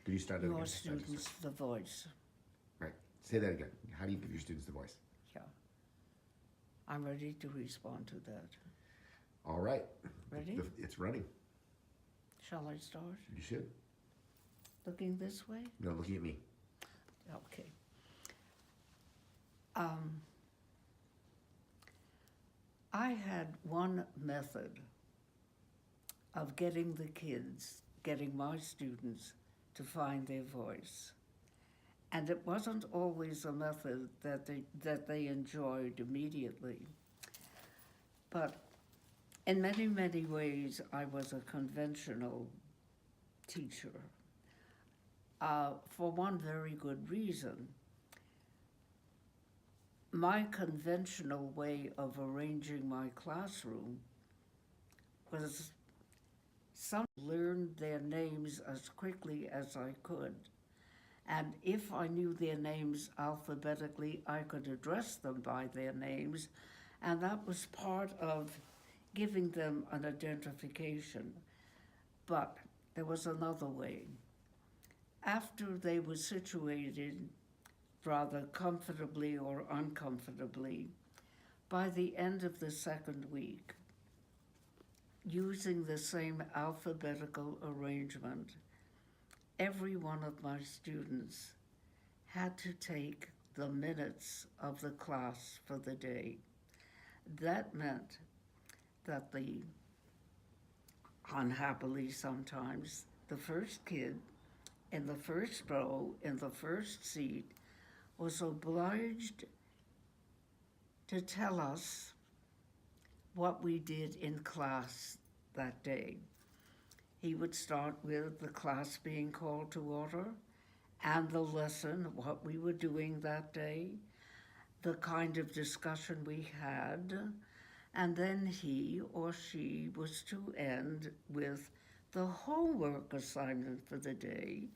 Could you start that your again? Just I just students the voice. right. Say that again. How do you give your students the voice? Yeah, I'm ready to respond to that. All right. Ready? It's running. Shall I start? You should. Looking this way? No, looking at me. Okay. Um, I had one method of getting the kids, getting my students to find their voice. And it wasn't always a method that they enjoyed immediately. But in many, many ways, I was a conventional teacher. For one very good reason. My conventional way of arranging my classroom was some learned their names as quickly as I could. And if I knew their names alphabetically, I could address them by their names. And that was part of giving them an identification. But there was another way. After they were situated rather comfortably or uncomfortably, by the end of the second week, using the same alphabetical arrangement, every one of my students had to take the minutes of the class for the day. That meant that unhappily sometimes, the first kid in the first row, in the first seat, was obliged to tell us what we did in class that day. He would start with the class being called to order and the lesson, what we were doing that day, the kind of discussion we had, and then he or she was to end with the homework assignment for the day,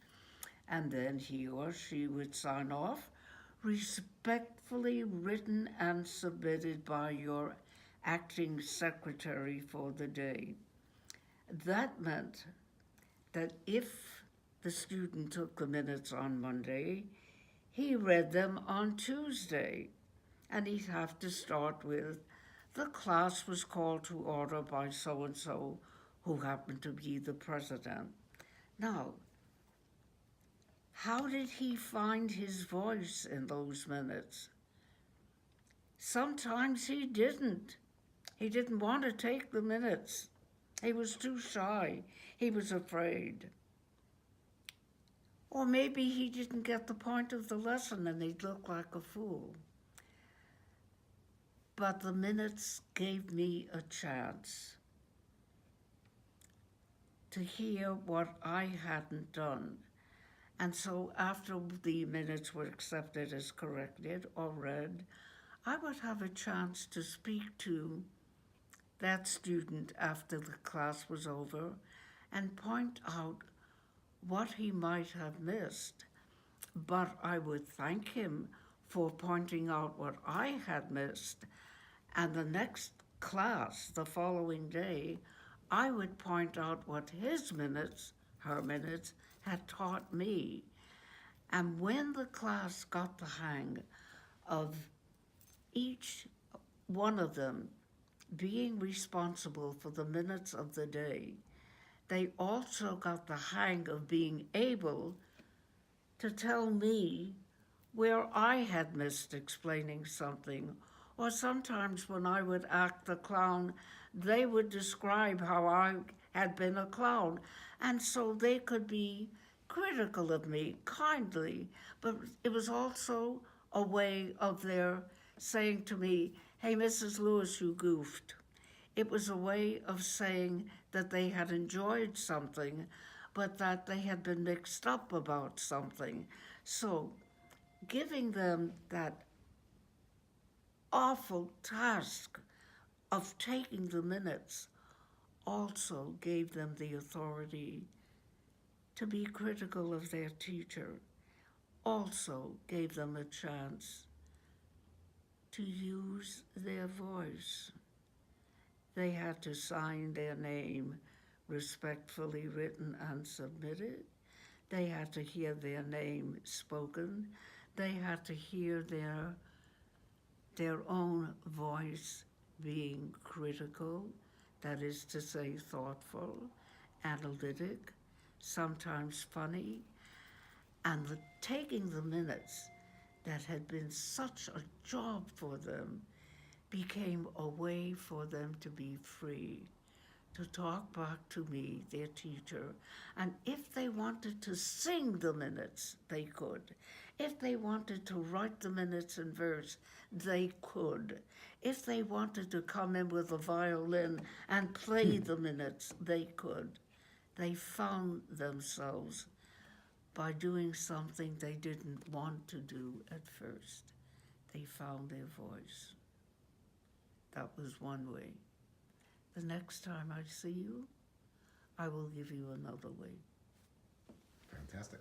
and then he or she would sign off, respectfully written and submitted by your acting secretary for the day. That meant that if the student took the minutes on Monday, he read them on Tuesday, and he'd have to start with, the class was called to order by so-and-so, who happened to be the president. Now, how did he find his voice in those minutes? Sometimes he didn't. He didn't want to take the minutes. He was too shy. He was afraid. Or maybe he didn't get the point of the lesson and he'd look like a fool. But the minutes gave me a chance to hear what I hadn't done. And so after the minutes were accepted as corrected or read, I would have a chance to speak to that student after the class was over and point out what he might have missed. But I would thank him for pointing out what I had missed. And the next class, the following day, I would point out what his minutes, her minutes, had taught me. And when the class got the hang of each one of them being responsible for the minutes of the day, they also got the hang of being able to tell me where I had missed explaining something. Or sometimes when I would act the clown, they would describe how I had been a clown. And so they could be critical of me kindly, but it was also a way of their saying to me, hey, Mrs. Lewis, you goofed. It was a way of saying that they had enjoyed something, but that they had been mixed up about something. So giving them that awful task of taking the minutes also gave them the authority to be critical of their teacher, also gave them a chance to use their voice. They had to sign their name, respectfully written and submitted. They had to hear their name spoken. They had to hear their own voice being critical, that is to say, thoughtful, analytic, sometimes funny, and taking the minutes that had been such a job for them became a way for them to be free, to talk back to me, their teacher. And if they wanted to sing the minutes, they could. If they wanted to write the minutes in verse, they could. If they wanted to come in with a violin and play the minutes, they could. They found themselves by doing something they didn't want to do at first. They found their voice. That was one way. The next time I see you, I will give you another way. Fantastic.